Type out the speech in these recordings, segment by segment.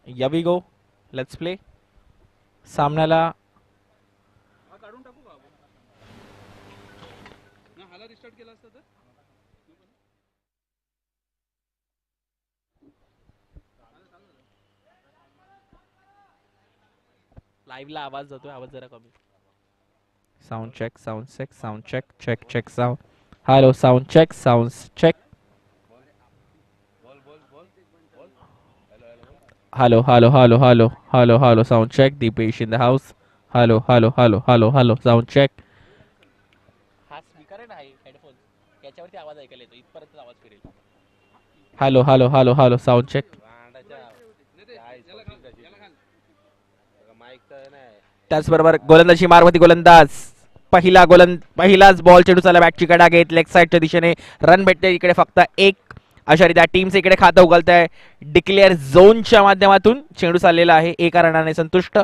या we go, let's play. सामन्याला लाईव्हला आवाज जातोय, आवाज जरा कमी. Sound check, sound check, sound check, check check sound. Hello, sound check, sound check. Hello hello hello hello hello hello, sound check. Deepesh in the house. Hello hello hello hello hello, sound check. हा speaker आहे ना, headphone, याच्यावरती आवाज ऐकायला येतो, इथपर्यंत आवाज फिरेल. Hello hello hello hello, sound check. त्याचबरोबर गोलंदाजी मारवती गोलंदाज. पहिलाच बॉल चेंडू चालला, बॅटची कडा घेत लेग साईडच्या दिशेने रन भेटते इकडे फक्त एक. अशा रीत्या टीमचं इकडे खातं उघडत आहे. डिक्लेअर झोनच्या माध्यमातून चेंडू चाललेला आहे, एका रनाने संतुष्ट.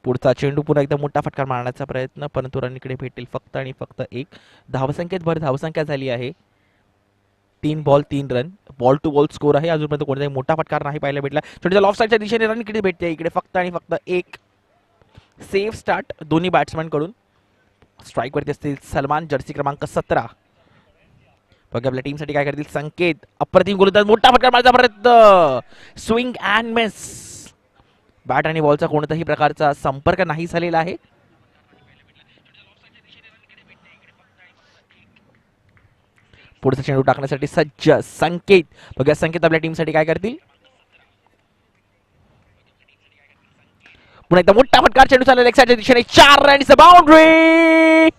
पुढचा चेंडू पुन्हा एकदा मोठा फटका मारण्याचा प्रयत्न, परंतु रन इकडे भेटेल फक्त आणि फक्त एक. धावसंख्येत भर धावसंख्या झाली आहे 3 ball 3 run. Ball to ball score आहे, अजूनपर्यंत कोणताही मोठा फटकार नाही पाहायला भेटला. छोट्या लॉफ साईडच्या दिशेने रन इकडे भेटते, इकडे फक्त आणि फक्त एक. सेफ स्टार्ट दोन्ही बॅट्समॅन कडून. स्ट्राईक वरती असतील सलमान, जर्सी क्रमांक 17. बघा आपल्या टीमसाठी काय करतील संकेत. अप्रतिम गोलंदाज, मोठा फटका मारण्याचा प्रयत्न, स्विंग अँड मिस. बॅट आणि बॉलचा कोणत्याही प्रकारचा संपर्क नाही झालेला आहे. पुढचा चेंडू टाकण्यासाठी सज्ज संकेत. बघा संकेत आपल्या टीमसाठी काय करतील. पुन्हा एकदा मोठा फटकार, चेंडू चालला लेग साईडच्या दिशेने, 4 रन्स, बाउंड्री.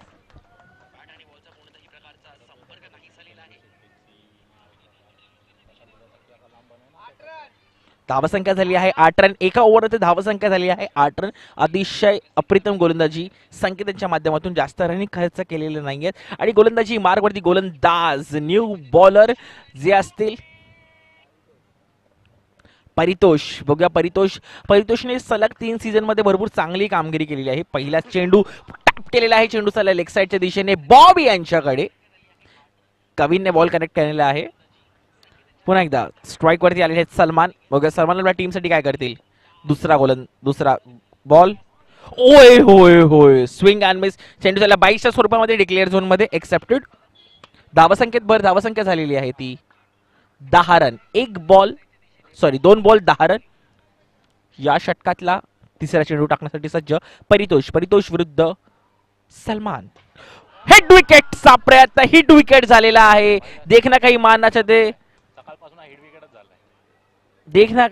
धावसंख्या झाली आहे 8 रन. एका ओव्हरमध्ये धावसंख्या झाली आहे 8 रन. अतिशय अप्रतिम गोलंदाजी संकेतांच्या माध्यमातून, जास्त रनिंग खर्च केलेले नाहीयेत. आणि गोलंदाजी मार्गवरती गोलंदाज न्यू बॉलर जे असतील परितोष. बघूया परितोषने सलग 3 सीझन मध्ये भरपूर चांगली कामगिरी केलेली आहे. पहिला चेंडू टॅप केलेला आहे, चेंडू चालला लेग साईडच्या दिशेने बॉबी यांच्याकडे. कविनने बॉल कनेक्ट केलेला आहे. पुन्हा एकदा स्ट्राईक वरती आलेले आहेत सलमान. बघा सलमान आपल्या टीमसाठी काय करतील. दुसरा बॉल, ओय होय होय, स्विंग अँड मिस. चेंडू त्याला 22च्या स्वरूपामध्ये डिक्लेअर झोन मध्ये एक्सेप्टेड. धावसंख्येत भर धावसंख्या झालेली आहे ती 10 रन. 2 ball 10 run. या षटकातला तिसरा चेंडू टाकण्यासाठी सज्ज परितोष विरुद्ध सलमान. हिट विकेटचा प्रयत्न, हिट विकेट झालेला आहे. देखना काही मारना चाहते, देखना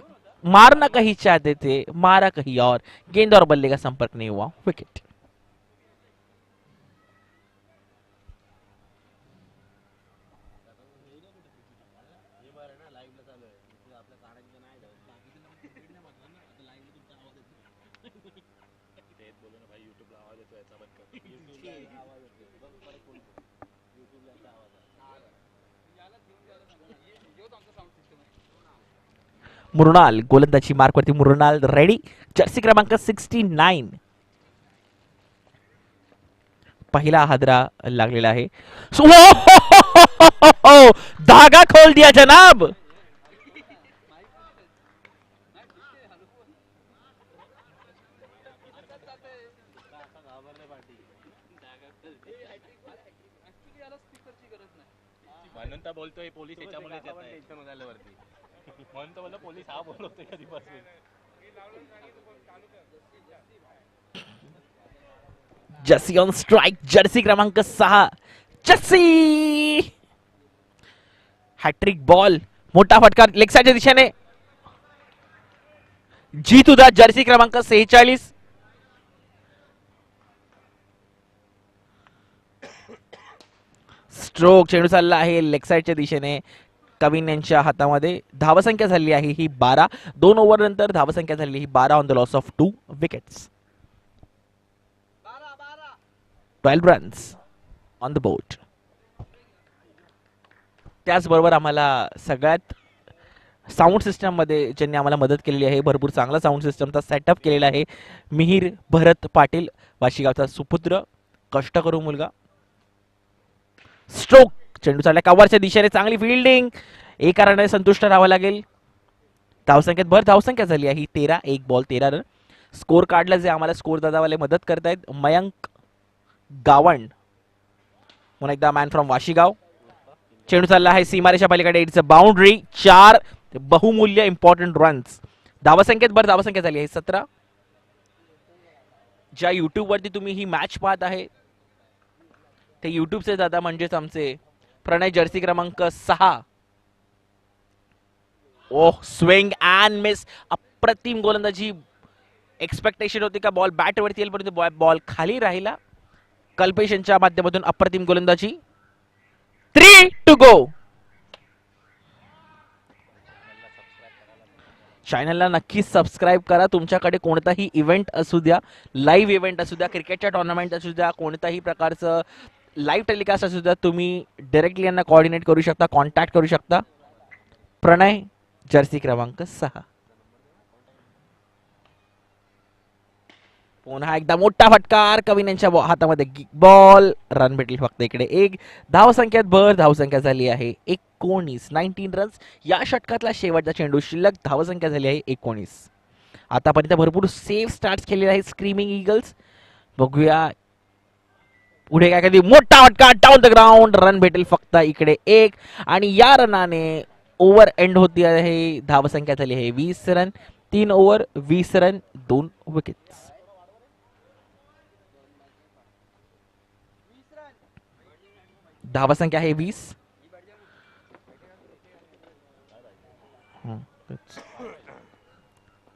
मारना कहीं चाहते थे, मारा कहीं और. गेंद और बल्ले का संपर्क नहीं हुआ, विकेट. मुरनाल गोलंदाजी मार्कवरती, मुरनाल रेडी, जर्सी क्रमांक 69. पहिला हादरा लागलेला आहे. धागा खोल दिया जनाब. म्हणून तर बोलतोय पोलीस याच्यामुळे टेन्शन झाल्यावरती, म्हणून तर बोललो पोलीस हा बोलवतोय कधीपासून. जर्सी ऑन स्ट्राइक, जर्सी क्रमांक 6 जर्सी. हॅट्रिक बॉल, मोठा फटकार लेग साईडच्या दिशेने, जीत उदा जर्सी क्रमांक 46. स्ट्रोक, चेंडू चालला आहे लेग साईडच्या दिशेने कविन यांच्या हातामध्ये. धावसंख्या झाली आहे ही 12. 2 ओव्हर नंतर धावसंख्या झाली ही 12 on the loss of 2 wickets. 12 runs on the board. त्याचबरोबर आम्हाला सगळ्यात साऊंड सिस्टममध्ये ज्यांनी आम्हाला मदत केलेली आहे, भरपूर चांगला साऊंड सिस्टमचा सेटअप केलेला आहे, मिहीर भरत पाटील, वाशीगावचा सुपुत्र, कष्टकरू मुलगा. स्ट्रोक, चेंडू चालला कव्हरच्या दिशेने, चांगली फिल्डिंग, एका रनाने संतुष्ट राहावं लागेल. धावसंख्येत भर धावसंख्या झाली आहे 13, एक बॉल 13 रन. स्कोर काढला, जे आम्हाला स्कोर दादावाले मदत करतायत, मयंक गावंड, पुन्हा एकदा मॅन फ्रॉम वाशीगाव. चेंडू चालला आहे सीमारेषा पलीकडे, इट्स अ बाउंड्री, 4 बहुमूल्य इम्पॉर्टंट रन्स. धावसंख्येत भर धावसंख्या झाली आहे 17. ज्या युट्यूब वरती तुम्ही ही मॅच पाहत आहे ते युट्यूबचे दादा म्हणजेच आमचे प्रणय, जर्सी क्रमांक 6. ओह, स्विंग अँड मिस, अप्रतिम गोलंदाजी. एक्सपेक्टेशन होती का बॉल बॅट वरती येईल, परंतु बॉल खाली राहिला. कल्पेश यांच्या माध्यमातून अप्रतिम गोलंदाजी. 3 टू गो. चॅनलला नक्कीच सबस्क्राईब करा. तुमच्याकडे कोणताही इव्हेंट असू द्या, लाईव्ह इव्हेंट असू द्या, क्रिकेटच्या टुर्नामेंट असू द्या, कोणत्याही प्रकारचं लाईव्ह टेलिकास्ट असू द्या, तुम्ही डायरेक्टली यांना कोऑर्डिनेट करू शकता, कॉन्टॅक्ट करू शकता. प्रणय, जर्सी क्रमांक 6. पुन्हा एकदा मोठा फटकार, कविन यांच्या हातामध्ये बॉल. रन भेटेल फक्त इकडे 1. धावसंख्येत भर धावसंख्या झाली आहे 19 रन्स. या षटकातला शेवटचा चेंडू शिल्लक, धावसंख्या झाली आहे 19. आतापर्यंत भरपूर सेफ स्टार्ट केलेले आहे स्क्रीमिंग ईगल्स. बघूया पुढे काय, कधी मोठा फटका डाऊन द ग्राउंड, रन भेटेल फक्त इकडे 1. आणि या रनाने ओव्हर एंड होती आहे. धावसंख्या झाली आहे 20 रन. 3 over 20 run, 2 wickets. धावसंख्या आहे 20.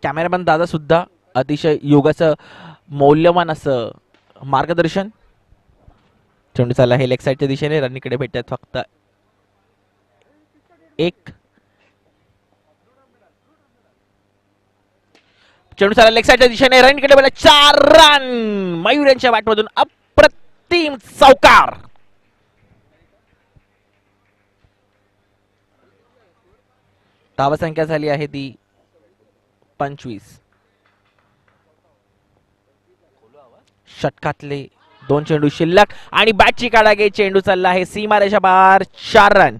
कॅमेरामॅन दादा सुद्धा अतिशय योगाचं मौल्यवान असं मार्गदर्शन. चेंडू चालला आहे लेग साईडच्या दिशेने, रनकडे भेटतात फक्त 1. चेंडू चालला लेग साईडच्या दिशेने, रनकडे भेटतात 4 रन. मयूर यांच्या बॅटमधून अप्रतिम चौकार. धावसंख्या झाली आहे ती 25. षटकातले 2 चेंडू शिल्लक आणि बॅटची काढागे, चेंडू चालला आहे सीमारेषा बाहेर, 4 रन.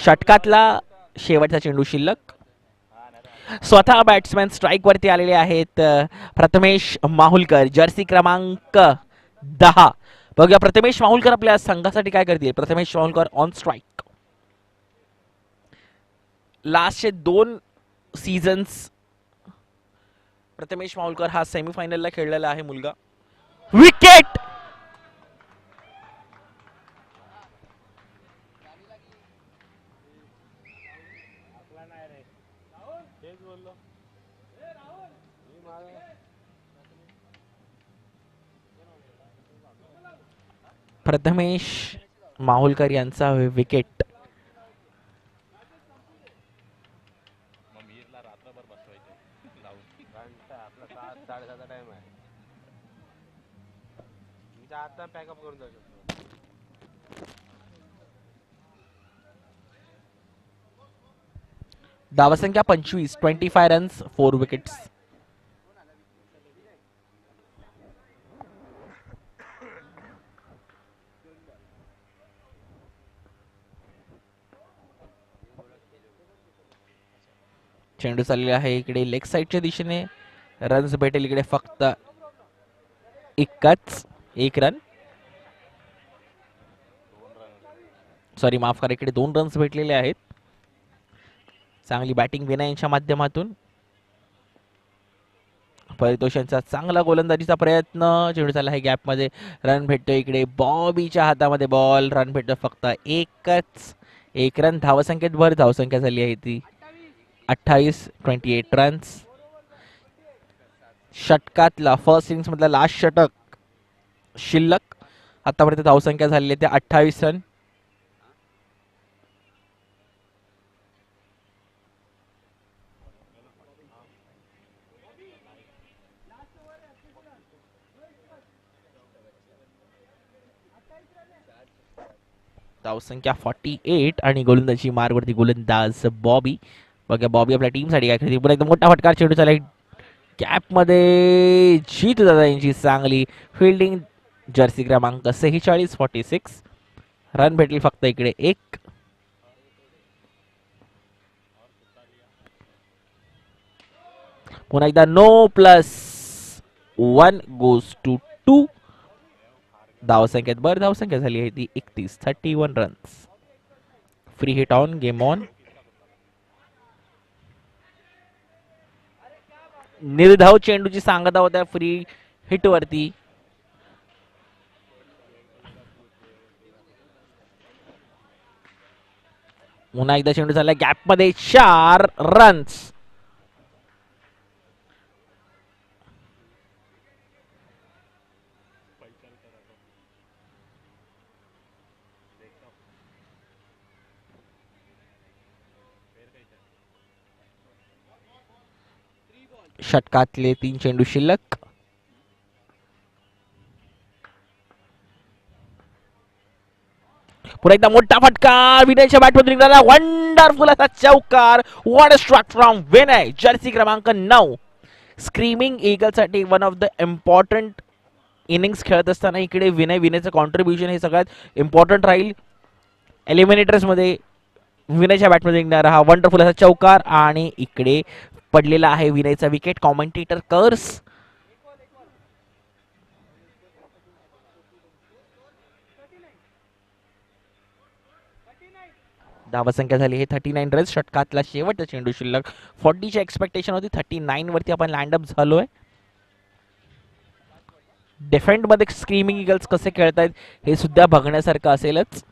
षटकातला शेवटचा चेंडू शिल्लक. स्वतः बॅट्समॅन स्ट्राईक वरती आलेले आहेत. प्रथमेश माहुलकर, जर्सी क्रमांक 10. बघूया प्रथमेश माहुलकर आपल्या संघासाठी काय करतील. Prathamesh Mahulkar on strike. लास्टचे 2 सीझन्स प्रथमेश माहुलकर हा सेमीफायनलला खेळलेला आहे मुलगा. विकेट. प्रथमेश माहुलकर यांचा विकेट. धावसंख्या 25, 25 रन्स, 4 विकेट्स. चेंडू चाललेला आहे इकडे लेग साईडच्या दिशेने, रन्स भेटेल इकडे फक्त 1 रन. सॉरी, माफ करा, इकडे 2 रन्स भेटलेले आहेत. चांगली बॅटिंग विनय यांच्या माध्यमातून. परितोषांचा चांगला गोलंदाजीचा प्रयत्न. चेंडू चालला आहे गॅप मध्ये, रन भेटतो इकडे बॉबीच्या हातामध्ये बॉल. रन भेटतो फक्त 1 रन. धावसंख्येत भर धावसंख्या झाली आहे ती 28, 28 रन्स. षटकातला फर्स्ट इनिंग्स मधला लास्ट षटक शिल्लक. आतापर्यंत धावसंख्या झालेली आहे 28 रन. धावसंख्या 48 आणि गोलंदाजी मार्गवरती गोलंदाज बॉबी. बघा बॉबी आपल्या टीमसाठी काय करते. पुन्हा एकदम मोठा फटकार चेंडू चालला कॅप मध्ये. जीत दादा यांची चांगली फिल्डिंग. जर्सी क्रमांक 46 रन भेटेल फक्त इकडे एक. पुन्हा एकदा नो +1 गोज टू 2. धावसंख्येत धावसंख्या झाली आहे ती 31 runs. Free hit on game on. निर्धाव चेंडूची सांगता होत्या फ्री हिट वरती. पुन्हा एकदा चेंडू झाला गॅप मध्ये 4 रन्स. षटकातले 3 चेंडू शिल्लक. पुन्हा एकदा मोठा फटका विनयच्या बॅटमधून निघाला. वंडरफुल असा चौकार. What a strike from Vinay. Jersey क्रमांक 9. स्क्रीमिंग ईगल साठी one of the important innings खेळत असताना इकडे विनयचं कॉन्ट्रीब्युशन हे सगळ्यात इम्पॉर्टंट राहील. एलिमिनेटर्स मध्ये विनयच्या बॅटमध्ये निघणारा हा वंडरफुल असा चौकार आणि इकडे पडलेला आहे विनयचा विकेट. कॉमेंटेटर कर्स. धावसंख्या झाली आहे 39 रन्स. षटकातला शेवटचा चेंडू शिल्लक. 40ची एक्सपेक्टेशन होती. 39 वरती आपण लँडअप झालोय. डिफेंड मध्ये स्क्रीमिंग ईगल्स कसे खेळतायत हे सुद्धा बघण्यासारखं असेलच.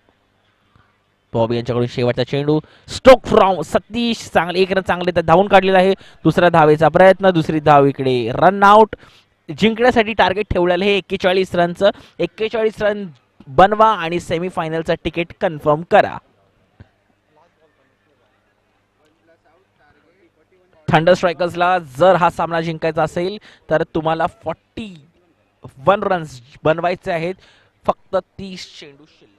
बॉबी यांच्याकडून शेवटचा चेंडू. स्टोक फ्रॉम सतीश चांगले एक रन चांगले धावून काढलेला आहे. दुसरा धावेचा प्रयत्न. दुसरी धाव इकडे रन आउट. जिंकण्यासाठी टार्गेट ठेवलेलं आहे 41 रनचं. 41 रन बनवा आणि सेमीफायनलचं तिकीट कन्फर्म करा. थंडर स्ट्रायकर्सला जर हा सामना जिंकायचा असेल तर तुम्हाला 41 रन्स बनवायचे आहेत. फक्त 30 चेंडू शिल्लक.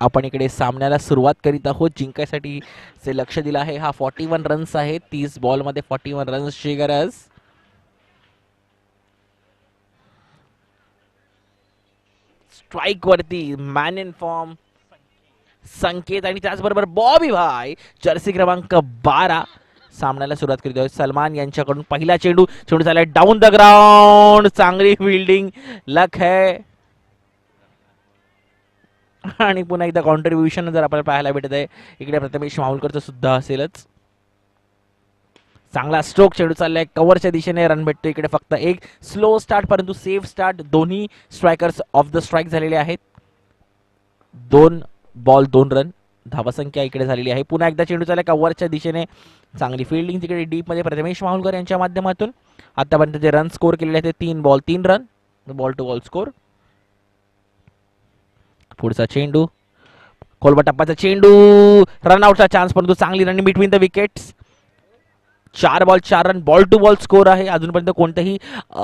आपण इकडे सामन्याला सुरुवात करीत आहोत. जिंकायसाठी जे लक्ष दिलं आहे हा 41 रन्स आहे. 30 बॉल मध्ये 41 रन्सची गरज. स्ट्राईक वरती मॅन इन फॉर्म संकेत आणि त्याचबरोबर बॉबी भाई जर्सी क्रमांक 12 सामन्याला सुरुवात करीत आहोत. सलमान यांच्याकडून पहिला चेंडू चेंडू झालाय डाऊन द ग्राउंड. चांगली फिल्डिंग लक है आणि पुन्हा एकदा कॉन्ट्रीब्युशन जर आपल्याला पाहायला भेटत आहे इकडे प्रथमेश माहुलकरचं सुद्धा असेलच. चांगला स्ट्रोक चेंडू चाललाय कव्हरच्या दिशेने रन भेटतो. इकडे फक्त एक स्लो स्टार्ट परंतु सेफ स्टार्ट. दोन्ही स्ट्रायकर्स ऑफ द स्ट्राईक झालेले आहेत. 2 बॉल 2 रन धावसंख्या इकडे झालेली आहे. पुन्हा एकदा चेंडू चाललाय कव्हरच्या दिशेने. चांगली फिल्डिंग तिकडे डीप मध्ये प्रथमेश माहुलकर यांच्या माध्यमातून. आतापर्यंत जे रन स्कोर केलेले आहेत ते 3 ball 3 run. Ball to ball score. पुढचा चेंडू खोलवा टप्प्याचा चेंडू रनआउटचा चान्स परंतु चांगली running between the wickets. 4 ball 4 run ball to ball score आहे. अजूनपर्यंत कोणतेही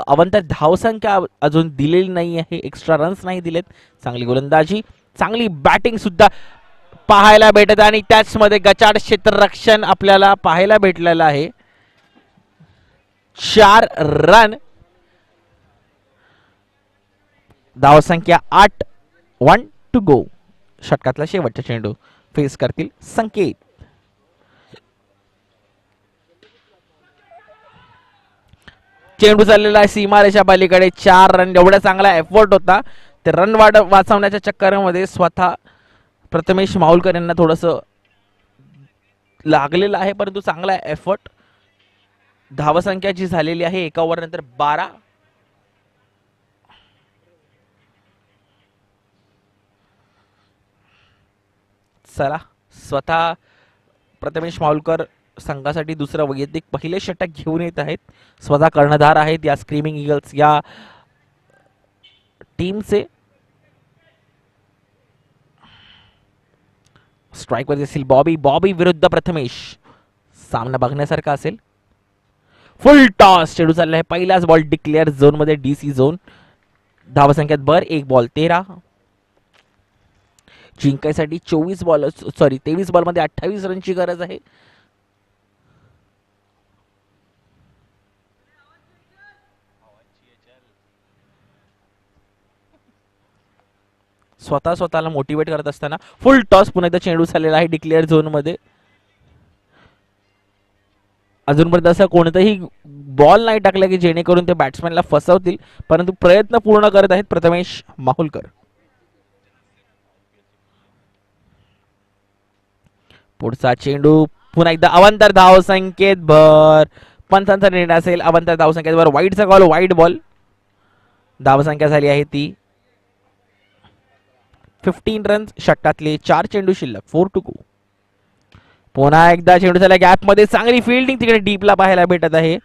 अवंतर धावसंख्या अजून दिलेली नाही आहे. एक्स्ट्रा रन्स नाही दिलेत. चांगली गोलंदाजी चांगली बॅटिंग सुद्धा पाहायला भेटत आणि त्याचमध्ये गचाड क्षेत्ररक्षण आपल्याला पाहायला भेटलेलं आहे. 4 रन धावसंख्या 8 1 टू गो. षटकातला शेवटचा चेंडू फेस करतील संकेत. चेंडू चाललेला आहे सीमारेषा पलीकडे. 4 रन एवढा चांगला एफर्ट होता. ते रन वाचवण्याच्या चक्करमध्ये स्वतः प्रथमेश माहुलकर यांना थोडस लागलेलं आहे परंतु चांगला एफर्ट. धावसंख्या जी झालेली आहे 1 ओव्हर नंतर 12. चला स्वतः प्रथमेश माहुलकर संघासाठी दुसरं वैयक्तिक पहिले षटक घेऊन येत आहेत. स्वतः कर्णधार आहेत या स्क्रीमिंग ईगल्स या टीमचे. स्ट्राईक वर असेल बॉबी विरुद्ध प्रथमेश. सामना बघण्यासारखा असेल. फुल टॉस चेंडू चालला आहे. पहिलाच बॉल डिक्लेअर झोन मध्ये डीसी झोन. धावसंख्यात 1 बॉल 13. जिंकायसाठी 23 बॉल मध्ये 28 रनची गरज आहे. स्वतःला मोटिवेट करत असताना फुल टॉस पुन्हा एकदा चेंडू झालेला आहे डिक्लेअर झोन मध्ये. अजूनपर्यंत असं कोणतंही बॉल नाही टाकला की जेणेकरून ते बॅट्समॅनला फसवतील परंतु प्रयत्न पूर्ण करत आहेत प्रथमेश माहुलकर. पुढचा चेंडू पुन्हा एकदा अवंतर धाव संकेत भर. पंचांचा निर्णय असेल. अवंतर धाव संकेत भर. वाईडचा कॉल वाईड बॉल. धावसंख्या झाली आहे ती 15 रन्स. षटकातले 4 चेंडू शिल्लक 4 टू गो. पुन्हा एकदा चेंडू झाला गॅप मध्ये. चांगली फिल्डिंग तिकडे डीपला पाहायला भेटत आहे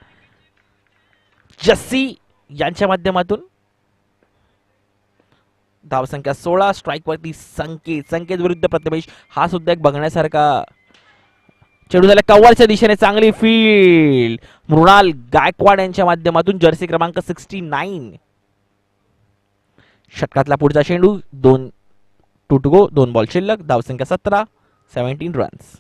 जस्सी यांच्या माध्यमातून. धावसंख्या 16. स्ट्राईक वरती संकेत विरुद्ध प्रथमेश. हा सुद्धा एक बघण्यासारखा चेंडू झाला कव्हरच्या दिशेने. चांगली फील्ड मृणाल गायकवाड यांच्या माध्यमातून. जर्सी क्रमांक 69. षटकातला पुढचा चेंडू 2 टू गो. 2 बॉल शिल्लक. धावसंख्या 17. 17 रन्स.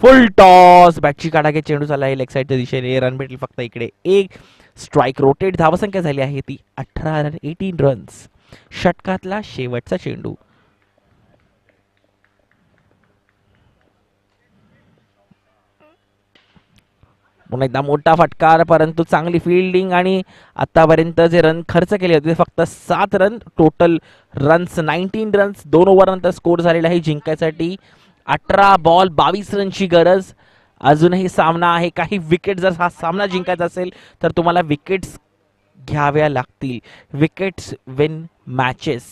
फुल टॉस बॅटची काढा चेंडू झाला आहे लेग साईडच्या दिशेने. रन भेटली फक्त इकडे 1. Strike rotate. धावसंख्या झाली आहे ती 18 रन 18 रन्स. षटकातला शेवटचा चेंडू. पुन्हा एकदा मोठा फटकार परंतु चांगली फिल्डिंग आणि आतापर्यंत जे रन खर्च केले होते फक्त 7 run. Total runs 19 runs. 2 over नंतर स्कोर झालेला आहे. जिंकायसाठी 18 बॉल 22 रनची गरज. अजूनही सामना आहे. काही विकेट जर हा सामना जिंकायचा असेल तर तुम्हाला विकेट्स घ्याव्या लागतील. Wickets win matches.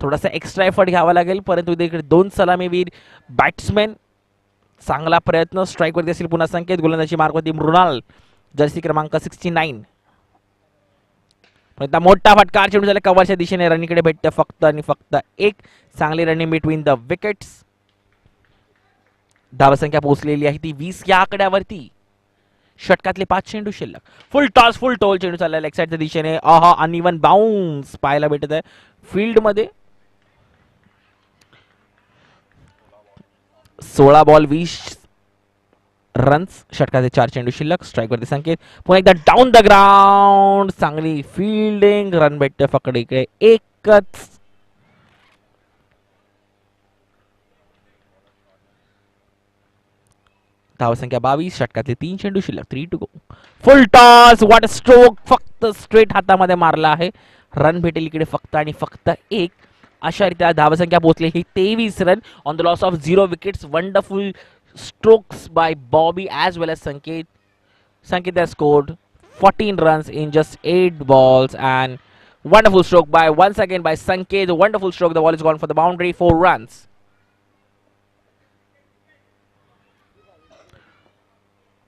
थोडासा एक्स्ट्रा एफर्ट घ्यावा लागेल परंतु इकडे 2 सलामीवीर बॅट्समॅन. चांगला प्रयत्न. स्ट्राईक वरती असेल पुन्हा संकेत. गोलंदाजी मार्गवरती मृणाल जर्सी क्रमांक 69. मोठा फटकार चेंडू झाला कव्हरच्या दिशेने. रनिंगकडे भेटते फक्त आणि फक्त 1. चांगली रनिंग बिटवीन द विकेट्स. धावसंख्या पोहोचलेली आहे ती 20 या आकड्यावरती. षटकातले 5 चेंडू शिल्लक. फुल टॉस फुल टोल चेंडू चालला लेग साईडच्या दिशेने. अनइवन बाउन्स पाहायला भेटत आहे फील्ड मध्ये. 16 बॉल 20 रन्स. षटकाचे 4 चेंडू शिल्लक. स्ट्राईक वरती संकेत. पुन्हा एकदा डाऊन द ग्राउंड. चांगली फिल्डिंग. रन भेटते फक्त इकडे 1. एकच. धावसंख्या 22, षटकातले 3 चेंडू शिल्लक, 3 to go. Full toss, what stroke, फक्त स्ट्रेट हातामध्ये मारला आहे. रन भेटेल इकडे फक्त आणि फक्त एक. अशा रीत्या धावसंख्या पोहोचली ही 23 run on the loss of 0 wickets. Wonderful strokes by Bobby as well as Sanket. Sanket has scored 14 runs in just 8 balls, and wonderful stroke by once again by Sanket. Wonderful stroke. The ball is gone for the boundary. 4 runs.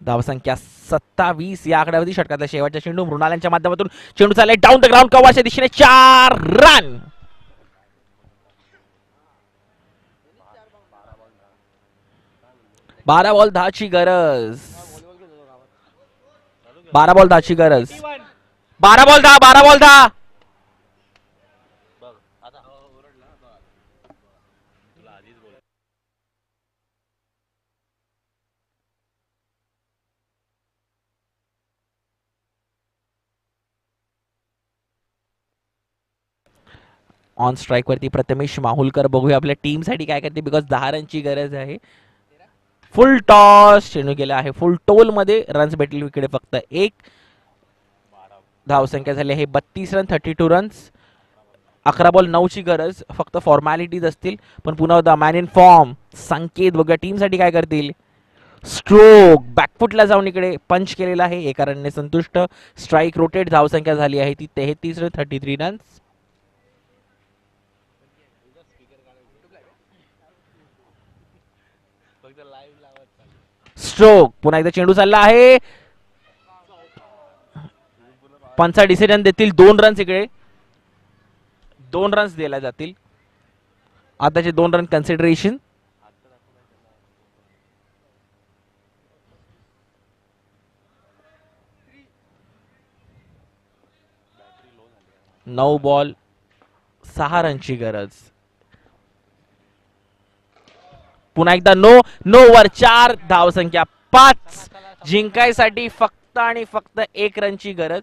धावसंख्या 27 या आकड्यावरती. षटकातल्या शेवटच्या चेंडू मृणाल माध्यमातून चेंडू चालले down the ground कव्हरच्या दिशेने. 4 run. 12 ball 10 ची गरज. 12 बॉल 10 ची गरज. 12 बॉल 10. 12 बॉल 10. ऑन स्ट्राइक वरती प्रथमेश माहुलकर. बघूया आपल्या टीम साठी काय करते, बिकॉज 10 रनची गरज आहे. फुल टॉस, चेंडू गेला आहे फुल टोल मध्ये. रन्स भेटले इकडे फक्त एक. धावसंख्या झाली आहे 32 रन, 32 रन्स. 11 बॉल 9 ची गरज. फक्त फॉर्मॅलिटीज असतील, पण पुन्हा द मॅन इन फॉर्म संकेत. बघूया टीम साठी काय करतील. स्ट्रोक बॅकफुटला जाऊन इकडे पंच केलेला आहे. एका रनने संतुष्ट. Strike rotate. धावसंख्या झाली आहे ती 33 रन, 33 रन्स. स्ट्रोक. पुन्हा एकदा चेंडू चालला आहे. पंचा डिसिजन देतील. 2 रन्स इकडे. 2 रन्स दिल्या जातील. आताचे 2 रन कन्सिडरेशन. नऊ बॉल 6 रनची गरज. पुन्हा एकदा नो वर 4. धावसंख्या 5. जिंकायसाठी फक्त आणि फक्त 1 रनची गरज.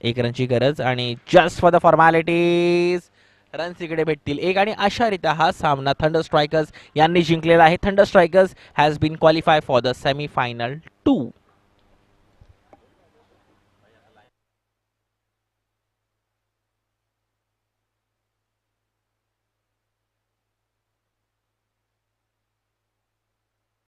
एक रनची गरज आणि just for the formalities runs इकडे भेटतील एक. आणि अशा रीत्या हा सामना थंडर स्ट्रायकर्स यांनी जिंकलेला आहे. Thunder strikers has been qualify for the semi final 2.